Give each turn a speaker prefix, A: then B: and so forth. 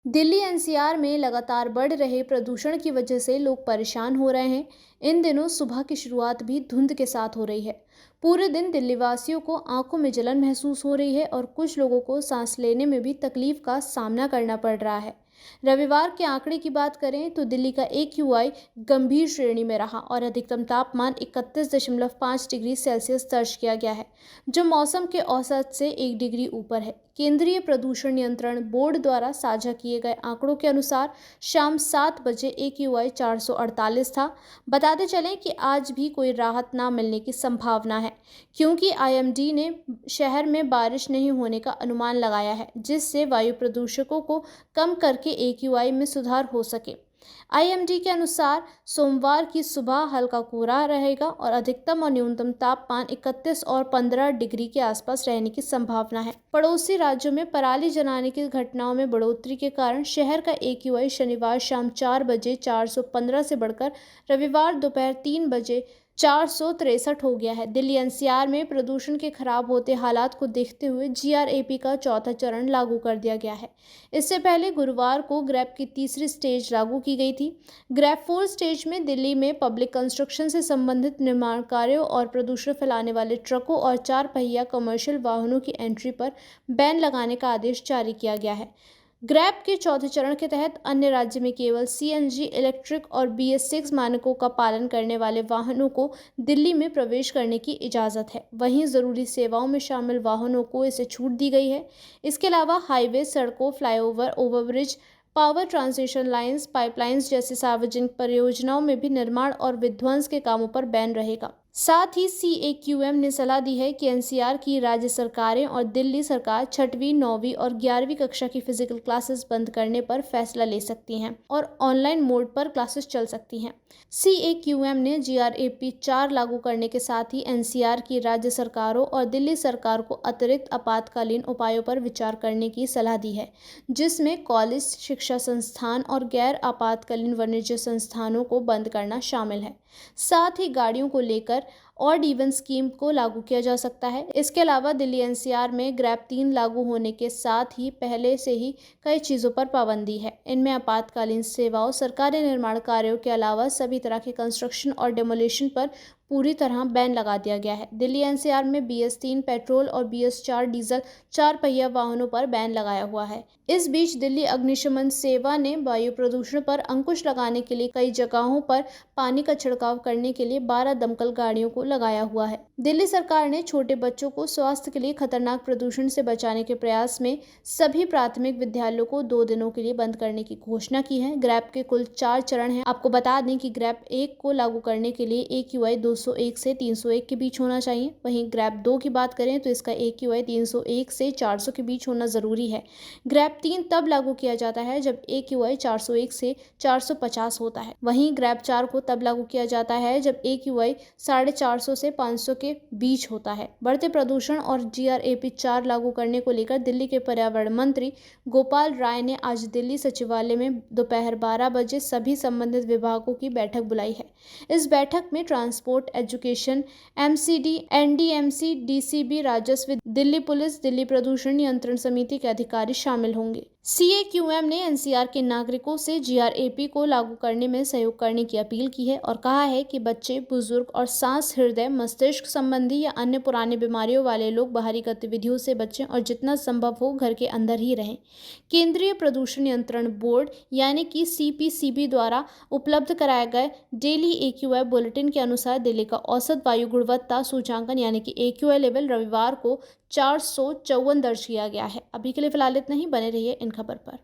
A: Delhi NCR में लगातार बढ़ रहे प्रदूषण की वजह से लोग परेशान हो रहे हैं। इन दिनों सुबह की शुरुआत भी धुंध के साथ हो रही है। पूरे दिन दिल्ली वासियों को आंखों में जलन महसूस हो रही है और कुछ लोगों को सांस लेने में भी तकलीफ का सामना करना पड़ रहा है। रविवार के आंकड़े की बात करें तो दिल्ली का AQI गंभीर श्रेणी में रहा और अधिकतम तापमान 31.5 डिग्री सेल्सियस दर्ज किया गया है, जो मौसम के औसत से 1 डिग्री ऊपर है। केंद्रीय प्रदूषण नियंत्रण बोर्ड द्वारा साझा किए गए आंकड़ों के अनुसार शाम 7 बजे AQI 448 था। बताते चलें कि आज भी कोई राहत ना मिलने की संभावना है, क्योंकि IMD ने शहर में बारिश नहीं होने का अनुमान लगाया है, जिससे वायु प्रदूषकों को कम करके AQI में सुधार हो सके। IMD के अनुसार सोमवार की सुबह हल्का कोहरा रहेगा और अधिकतम और न्यूनतम तापमान 31 और 15 डिग्री के आसपास रहने की संभावना है। पड़ोसी राज्यों में पराली जलाने की घटनाओं में बढ़ोतरी के कारण शहर का AQI शनिवार शाम 4 बजे 415 से बढ़कर रविवार दोपहर 3 बजे 463 हो गया है। दिल्ली एनसीआर में प्रदूषण के खराब होते हालात को देखते हुए GRAP का चौथा चरण लागू कर दिया गया है। इससे पहले गुरुवार को ग्रैप की तीसरी स्टेज लागू की गई थी। ग्रैप 4 स्टेज में दिल्ली में पब्लिक कंस्ट्रक्शन से संबंधित निर्माण कार्यों और प्रदूषण फैलाने वाले ट्रकों और 4 पहिया कमर्शियल वाहनों की एंट्री पर बैन लगाने का आदेश जारी किया गया है। ग्रैप के चौथे चरण के तहत अन्य राज्य में केवल CNG, इलेक्ट्रिक और BS6 मानकों का पालन करने वाले वाहनों को दिल्ली में प्रवेश करने की इजाज़त है। वहीं ज़रूरी सेवाओं में शामिल वाहनों को इसे छूट दी गई है। इसके अलावा हाईवे, सड़कों, flyover, overbridge, power transmission lines, pipelines जैसी सार्वजनिक परियोजनाओं में भी निर्माण और विध्वंस के कामों पर बैन रहेगा। साथ ही CAQM ने सलाह दी है कि NCR की राज्य सरकारें और दिल्ली सरकार 6वीं, 9वीं और 11वीं कक्षा की फिजिकल क्लासेस बंद करने पर फैसला ले सकती हैं और ऑनलाइन मोड पर क्लासेस चल सकती हैं। CAQM ने GRAP 4 लागू करने के साथ ही NCR की राज्य सरकारों और दिल्ली सरकार को अतिरिक्त आपातकालीन उपायों पर विचार करने की सलाह दी है, जिसमें कॉलेज, शिक्षा संस्थान और गैर आपातकालीन वाणिज्य संस्थानों को बंद करना शामिल है। साथ ही गाड़ियों को लेकर ऑड इवन स्कीम को लागू किया जा सकता है। इसके अलावा दिल्ली NCR में ग्रैप 3 लागू होने के साथ ही पहले से ही कई चीज़ों पर पाबंदी है। इनमें आपातकालीन सेवाओं, सरकारी निर्माण कार्यों के अलावा सभी तरह के कंस्ट्रक्शन और डेमोलिशन पर पूरी तरह बैन लगा दिया गया है। दिल्ली NCR में BS3 पेट्रोल और BS4 डीजल 4 पहिया वाहनों पर बैन लगाया हुआ है। इस बीच दिल्ली अग्निशमन सेवा ने वायु प्रदूषण पर अंकुश लगाने के लिए कई जगहों पर पानी का छिड़काव करने के लिए 12 दमकल गाड़ियों को लगाया हुआ है। दिल्ली सरकार ने छोटे बच्चों को स्वास्थ्य के लिए खतरनाक प्रदूषण से बचाने के प्रयास में सभी प्राथमिक विद्यालयों को 2 दिनों के लिए बंद करने की घोषणा की है। ग्रैप के कुल 4 चरण हैं। आपको बता दें कि ग्रैप 1 को लागू करने के लिए AQI 201 से 301 के बीच होना चाहिए। वहीं ग्रैप 2 की बात करें तो इसका AQI 301 से 400 के बीच होना ज़रूरी है। ग्रैप 3 तब लागू किया जाता है जब AQI 401 से 450 होता है। वहीं ग्रैप 4 को तब लागू किया जाता है जब AQI 450 से 500 के बीच होता है। बढ़ते प्रदूषण और GRAP 4 लागू करने को लेकर दिल्ली के पर्यावरण मंत्री गोपाल राय ने आज दिल्ली सचिवालय में दोपहर 12 बजे सभी संबंधित विभागों की बैठक बुलाई है। इस बैठक में transport, education, MCD, NDMC, DCB, राजस्व, दिल्ली पुलिस, दिल्ली प्रदूषण नियंत्रण समिति के अधिकारी शामिल होंगे। CAQM ने NCR के नागरिकों से GRAP को लागू करने में सहयोग करने की अपील की है और कहा है कि बच्चे, बुजुर्ग और सांस, हृदय, मस्तिष्क संबंधी या अन्य पुरानी बीमारियों वाले लोग बाहरी गतिविधियों से बचें और जितना संभव हो घर के अंदर ही रहें। केंद्रीय प्रदूषण नियंत्रण बोर्ड यानी कि CPCB द्वारा उपलब्ध कराए गए डेली AQI बुलेटिन के अनुसार दिल्ली का औसत वायु गुणवत्ता सूचांकन यानी कि AQI लेवल रविवार को 454 दर्ज किया गया है। अभी के लिए फिलहाल इतना ही। बने रहिए इन खबर पर।